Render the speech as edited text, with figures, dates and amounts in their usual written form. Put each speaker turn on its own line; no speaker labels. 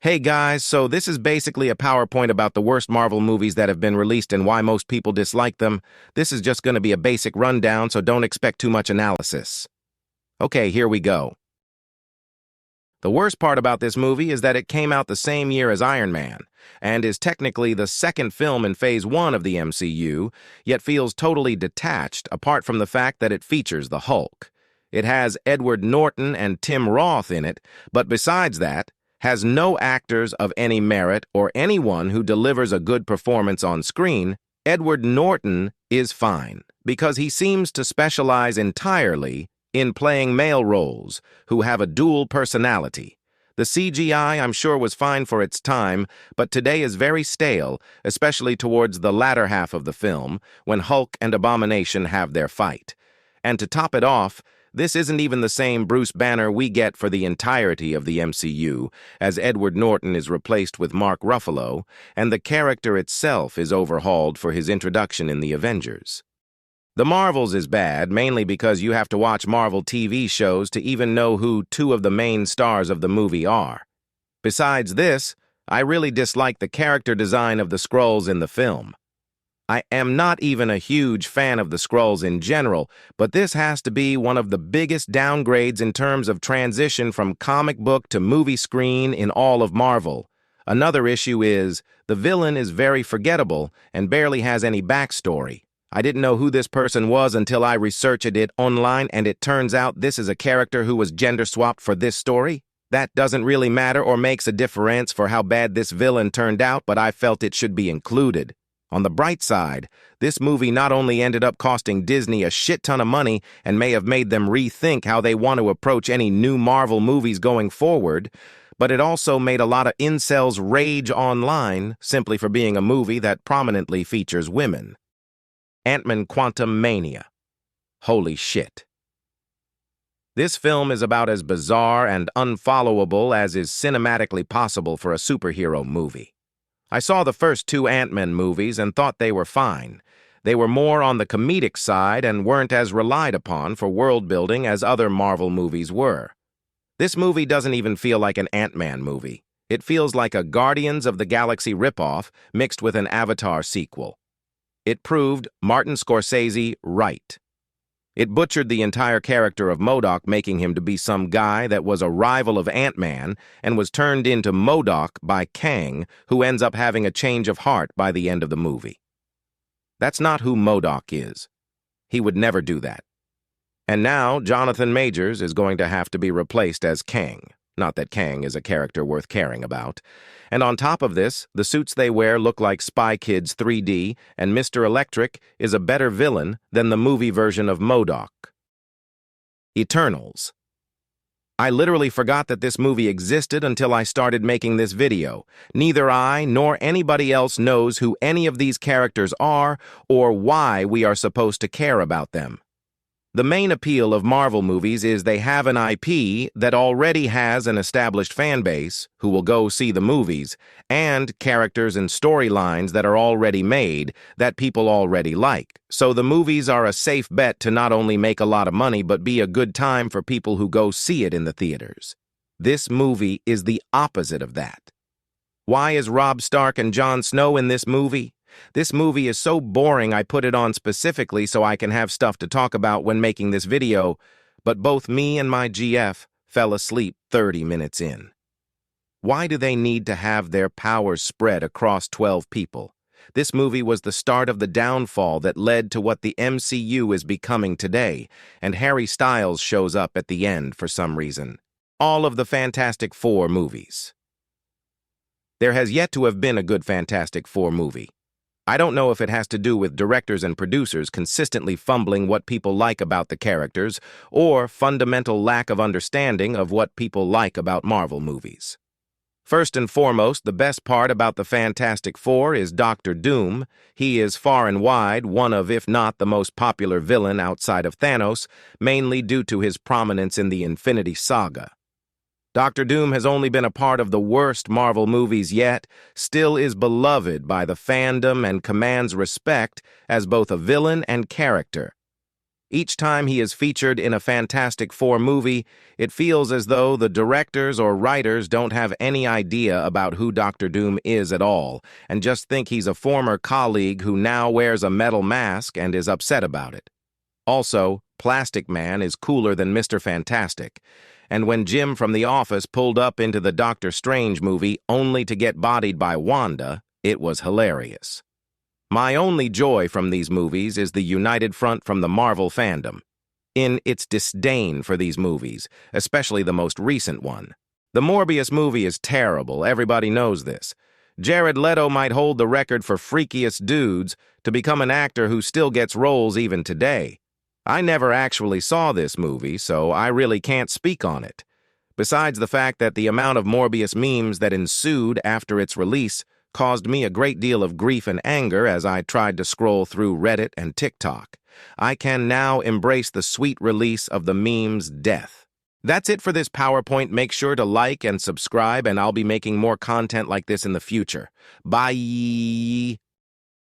Hey guys, so this is basically a PowerPoint about the worst Marvel movies that have been released and why most people dislike them. This is just going to be a basic rundown, so don't expect too much analysis. Okay, here we go. The worst part about this movie is that it came out the same year as Iron Man, and is technically the second film in Phase 1 of the MCU, yet feels totally detached apart from the fact that it features the Hulk. It has Edward Norton and Tim Roth in it, but besides that, has no actors of any merit or anyone who delivers a good performance on screen. Edward Norton is fine, because he seems to specialize entirely in playing male roles who have a dual personality. The CGI, I'm sure, was fine for its time, but today is very stale, especially towards the latter half of the film, when Hulk and Abomination have their fight. And to top it off, this isn't even the same Bruce Banner we get for the entirety of the MCU, as Edward Norton is replaced with Mark Ruffalo, and the character itself is overhauled for his introduction in the Avengers. The Marvels is bad, mainly because you have to watch Marvel TV shows to even know who two of the main stars of the movie are. Besides this, I really dislike the character design of the Skrulls in the film. I am not even a huge fan of the Skrulls in general, but this has to be one of the biggest downgrades in terms of transition from comic book to movie screen in all of Marvel. Another issue is, the villain is very forgettable and barely has any backstory. I didn't know who this person was until I researched it online, and it turns out this is a character who was gender-swapped for this story. That doesn't really matter or makes a difference for how bad this villain turned out, but I felt it should be included. On the bright side, this movie not only ended up costing Disney a shit ton of money and may have made them rethink how they want to approach any new Marvel movies going forward, but it also made a lot of incels rage online simply for being a movie that prominently features women. Ant-Man Quantumania. Holy shit. This film is about as bizarre and unfollowable as is cinematically possible for a superhero movie. I saw the first two Ant-Man movies and thought they were fine. They were more on the comedic side and weren't as relied upon for world-building as other Marvel movies were. This movie doesn't even feel like an Ant-Man movie. It feels like a Guardians of the Galaxy ripoff mixed with an Avatar sequel. It proved Martin Scorsese right. It butchered the entire character of MODOK, making him to be some guy that was a rival of Ant-Man and was turned into MODOK by Kang, who ends up having a change of heart by the end of the movie. That's not who MODOK is. He would never do that. And now Jonathan Majors is going to have to be replaced as Kang. Not that Kang is a character worth caring about. And on top of this, the suits they wear look like Spy Kids 3D, and Mr. Electric is a better villain than the movie version of MODOK. Eternals. I literally forgot that this movie existed until I started making this video. Neither I nor anybody else knows who any of these characters are or why we are supposed to care about them. The main appeal of Marvel movies is they have an IP that already has an established fan base who will go see the movies, and characters and storylines that are already made that people already like. So the movies are a safe bet to not only make a lot of money but be a good time for people who go see it in the theaters. This movie is the opposite of that. Why is Robb Stark and Jon Snow in this movie? This movie is so boring I put it on specifically so I can have stuff to talk about when making this video, but both me and my GF fell asleep 30 minutes in. Why do they need to have their powers spread across 12 people? This movie was the start of the downfall that led to what the MCU is becoming today, and Harry Styles shows up at the end for some reason. All of the Fantastic Four movies. There has yet to have been a good Fantastic Four movie. I don't know if it has to do with directors and producers consistently fumbling what people like about the characters or fundamental lack of understanding of what people like about Marvel movies. First and foremost, the best part about the Fantastic Four is Dr. Doom. He is far and wide one of, if not the most popular villain outside of Thanos, mainly due to his prominence in the Infinity Saga. Dr. Doom has only been a part of the worst Marvel movies yet, still is beloved by the fandom and commands respect as both a villain and character. Each time he is featured in a Fantastic Four movie, it feels as though the directors or writers don't have any idea about who Doctor Doom is at all, and just think he's a former colleague who now wears a metal mask and is upset about it. Also, Plastic Man is cooler than Mr. Fantastic, and when Jim from The Office pulled up into the Doctor Strange movie only to get bodied by Wanda, it was hilarious. My only joy from these movies is the united front from the Marvel fandom, in its disdain for these movies, especially the most recent one. The Morbius movie is terrible, everybody knows this. Jared Leto might hold the record for freakiest dudes to become an actor who still gets roles even today. I never actually saw this movie, so I really can't speak on it. Besides the fact that the amount of Morbius memes that ensued after its release caused me a great deal of grief and anger as I tried to scroll through Reddit and TikTok. I can now embrace the sweet release of the meme's death. That's it for this PowerPoint. Make sure to like and subscribe, and I'll be making more content like this in the future. Bye!